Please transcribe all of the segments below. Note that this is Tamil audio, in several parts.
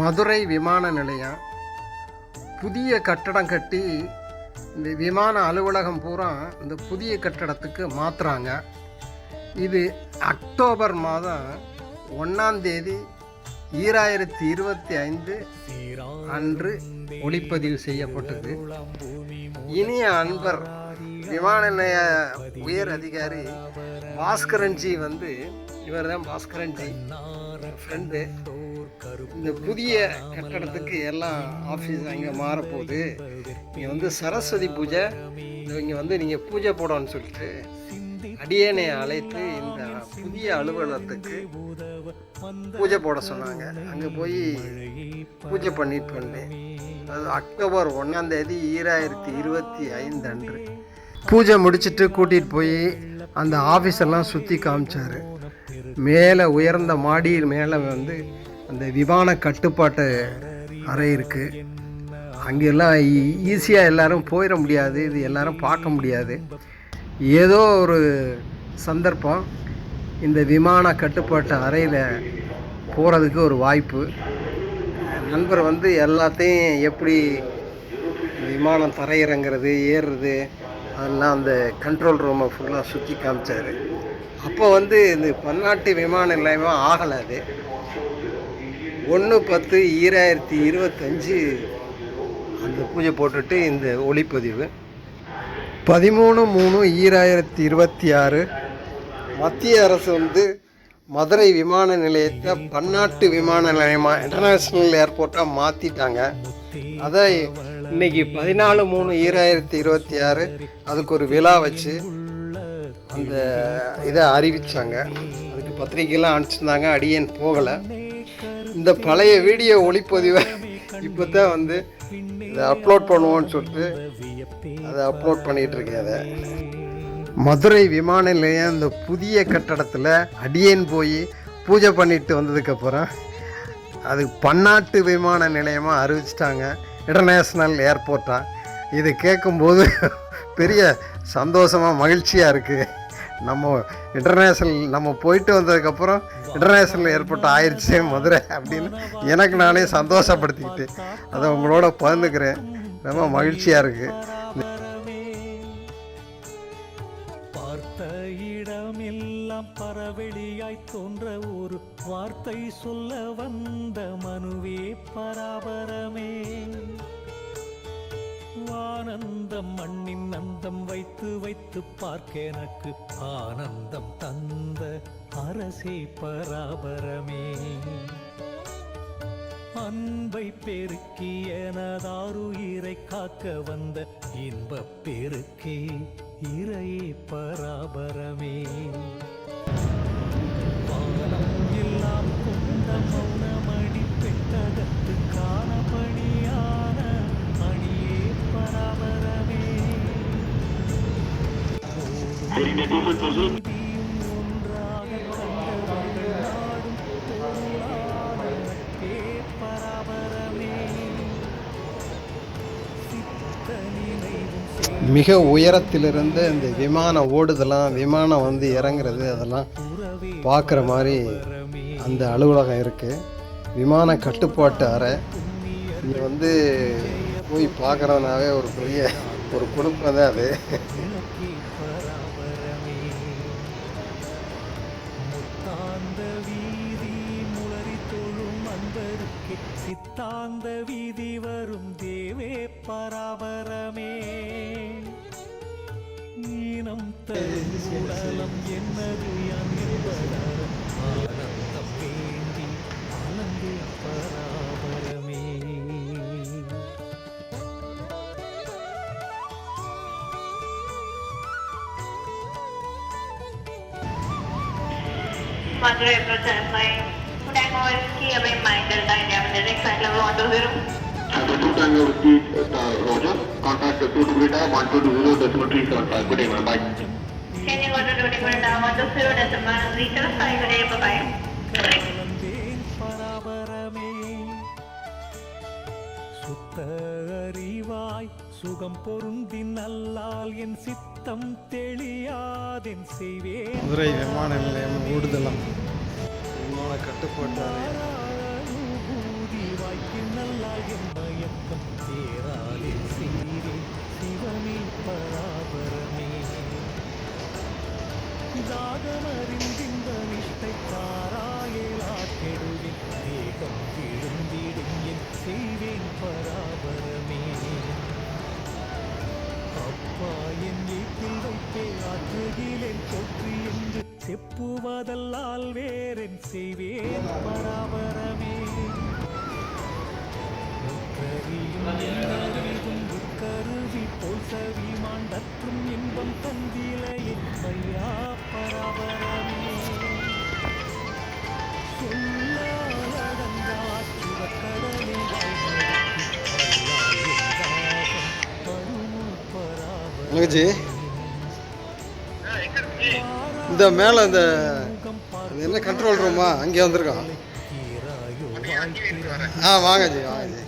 மதுரை விமான நிலையம் புதிய கட்டடம் கட்டி இந்த விமான அலுவலகம் பூரா இந்த புதிய கட்டடத்துக்கு மாற்றுறாங்க. இது அக்டோபர் மாதம் 1ஆம் தேதி 2025 அன்று ஒளிப்பதிவு செய்யப்பட்டது. இனிய அன்பர் விமான நிலைய உயர் அதிகாரி பாஸ்கரன்ஜி இவர் தான் பாஸ்கரன்ஜி ஃப்ரெண்டு. இந்த புதிய கட்டடத்துக்கு எல்லாம் ஆஃபீஸ் அங்கே மாறப்போகுது. இங்கே சரஸ்வதி பூஜை, இங்கே நீங்கள் பூஜை போடணும்னு சொல்லிட்டு அடியேனை அழைத்து இந்த புதிய அலுவலகத்துக்கு பூஜை போட சொன்னாங்க. அங்கே போய் பூஜை பண்ணிட்டு வந்தேன். அது அக்டோபர் 1ஆம் தேதி 2025 அன்று பூஜை முடிச்சுட்டு கூட்டிகிட்டு போய் அந்த ஆஃபீஸெல்லாம் சுற்றி காமிச்சார். மேலே உயர்ந்த மாடியில் மேலே அந்த விமான கட்டுப்பாட்டு அறை இருக்குது. அங்கெல்லாம் ஈஸியாக எல்லோரும் போயிட முடியாது, இது எல்லோரும் பார்க்க முடியாது. ஏதோ ஒரு சந்தர்ப்பம் இந்த விமான கட்டுப்பாட்டு அறையில் போகிறதுக்கு ஒரு வாய்ப்பு. நண்பர் எல்லாத்தையும் எப்படி விமானம் தரையிறங்கிறது ஏறுறது அதெல்லாம் அந்த கண்ட்ரோல் ரூமை ஃபுல்லாக சுற்றி காமிச்சார். அப்போ இந்த பன்னாட்டு விமான நிலையமாக ஆகலை. அது 1/10/2025 அந்த பூஜை போட்டுட்டு இந்த ஒளிப்பதிவு 13/3/2026 மத்திய அரசு மதுரை விமான நிலையத்தை பன்னாட்டு விமான நிலையமாக இன்டர்நேஷ்னல் ஏர்போர்ட்டாக மாற்றிட்டாங்க. அதை இன்னைக்கு 14/3/2026 அதுக்கு ஒரு விழா வச்சு அந்த இதை அறிவித்தாங்க. அதுக்கு பத்திரிக்கைலாம் அனுப்பிச்சிருந்தாங்க. அடியேன் போகலை. இந்த பழைய வீடியோ ஒளிப்பதிவை இப்போ தான் இதை அப்லோட் பண்ணுவோன்னு சொல்லிட்டு அதை அப்லோட் பண்ணிகிட்ருக்கேன். அதை மதுரை விமான நிலையம் இந்த புதிய கட்டடத்தில் அடியேன் போய் பூஜை பண்ணிட்டு வந்ததுக்கப்புறம் அது பன்னாட்டு விமான நிலையமாக அறிவிச்சிட்டாங்க, இன்டர்நேஷ்னல் ஏர்போர்ட்டாக. இது கேட்கும்போது பெரிய சந்தோஷமாக மகிழ்ச்சியாக இருக்குது. நம்ம போயிட்டு வந்ததுக்கப்புறம் இன்டர்நேஷ்னல் ஏர்போர்ட் ஆயிடுச்சு மதுரை அப்படின்னு எனக்கு நானே சந்தோஷப்படுத்திக்கிட்டு அதை உங்களோட பகிர்ந்துக்கிறேன். ரொம்ப மகிழ்ச்சியாக இருக்குது. பார்த்த இடமெல்லாம் பரவெளியாய் தோன்ற ஒரு வார்த்தை சொல்ல வந்த மனுவே பராபரமே. ஆனந்தம் மண்ணின் அந்தம் வைத்து வைத்து பார்க்க எனக்கு ஆனந்தம் தந்த அரசே பராபரமே. அன்பை பெருக்கி எனதாருயிரை காக்க வந்த இன்பப் பெருக்கே இறையே பராபரமே. பாலம் எல்லாம் கொண்ட மௌனமணி பெட்டகத்து காணபணியான மணியே பராபரமே. ஒன்றாக கண்டவர்கள் நாடும் பொருளானே பராபரமே. சித்த நினைவும் மிக உயரத்திலிருந்து இந்த விமானம் ஓடுதெல்லாம், விமானம் இறங்குறது அதெல்லாம் பார்க்குற மாதிரி அந்த அலுவலகம் இருக்குது. விமான கட்டுப்பாட்டு அறை. இங்கே போய் பார்க்குறதுனாவே ஒரு பெரிய ஒரு குடும்பம் தான் அது. சித்தாந்த வீதி வரும் தேவே பராபரமே. நீனம் தருளம் என்னது என்பதால் ஆனந்தம் வேண்டி ஆனந்தே பராபரமே. Madurai present line. Tango Whiskey, a reminder, dynamic flight level 120. Tango Whiskey, Roger. Contact 228-120.375. Good day, bye. Changing order to 120.375. Good day, bye. பராபரமே. சுத்த அறிவாய் சுகம் பொருந்தி நல்லால் என் சித்தம் தெளியாதென் செய்வேன். மதுரை விமான நிலையம் ஓடுதலாம் விமான கட்டுப்பாட்டு ஏகமறிந்திந்த நிஷ்டை தாராயேலா கெடுவேன் தேகம் விழுந்திடும் என் செய்வேன் பராபரமே அப்பா என் ஏற்றில் வைத்தே ஆற்றுகிலேன் போற்றி என்று செப்புவதல்லால் வேறென் செய்வேன் பராபரமே கருவி போல் சவி மாண்டற்றும் இன்பம் தந்திலையே ஐயா பராபரமே சொல்லாலடங்கா சுவக்கடலை அழகஜி இந்த மேலே இந்த என்ன கண்ட்ரோல் ரூமா அங்கே வந்திருக்கோம். வாங்கஜி வாங்கஜி.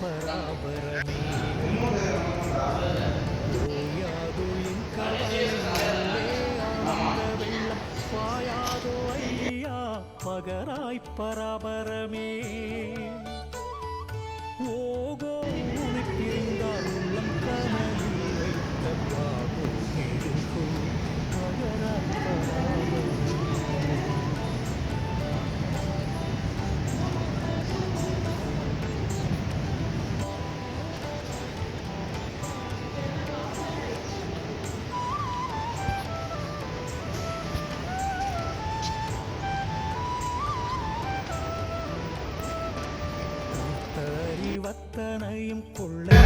பகராய் பராபரமே ஓகோ உனக்கிருந்தால் உள்ளம் கனலில் வைத்த பாகோ நெடுகோ பகராய் பராபரமே வத்தனையும் கொள்ளை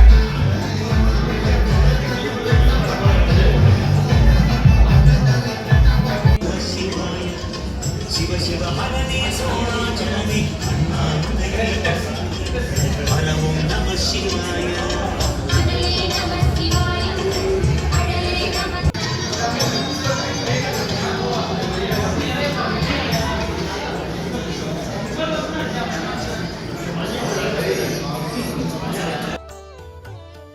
சிவ சிவ ஹரணே சோணாச்சலமே பரமம் நம சிவாய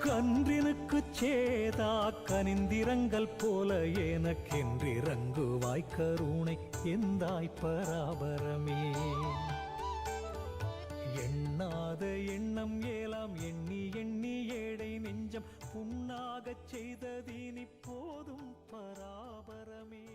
கன்றினுக்கு சேதா கனிந்திரங்கள் போல எனக்கென்றிறங்குவாய் கருணை எந்தாய் பராபரமே எண்ணாத எண்ணம் ஏலாம் எண்ணி எண்ணி ஏடை நெஞ்சம் புண்ணாகச் செய்ததீனி போதும் பராபரமே.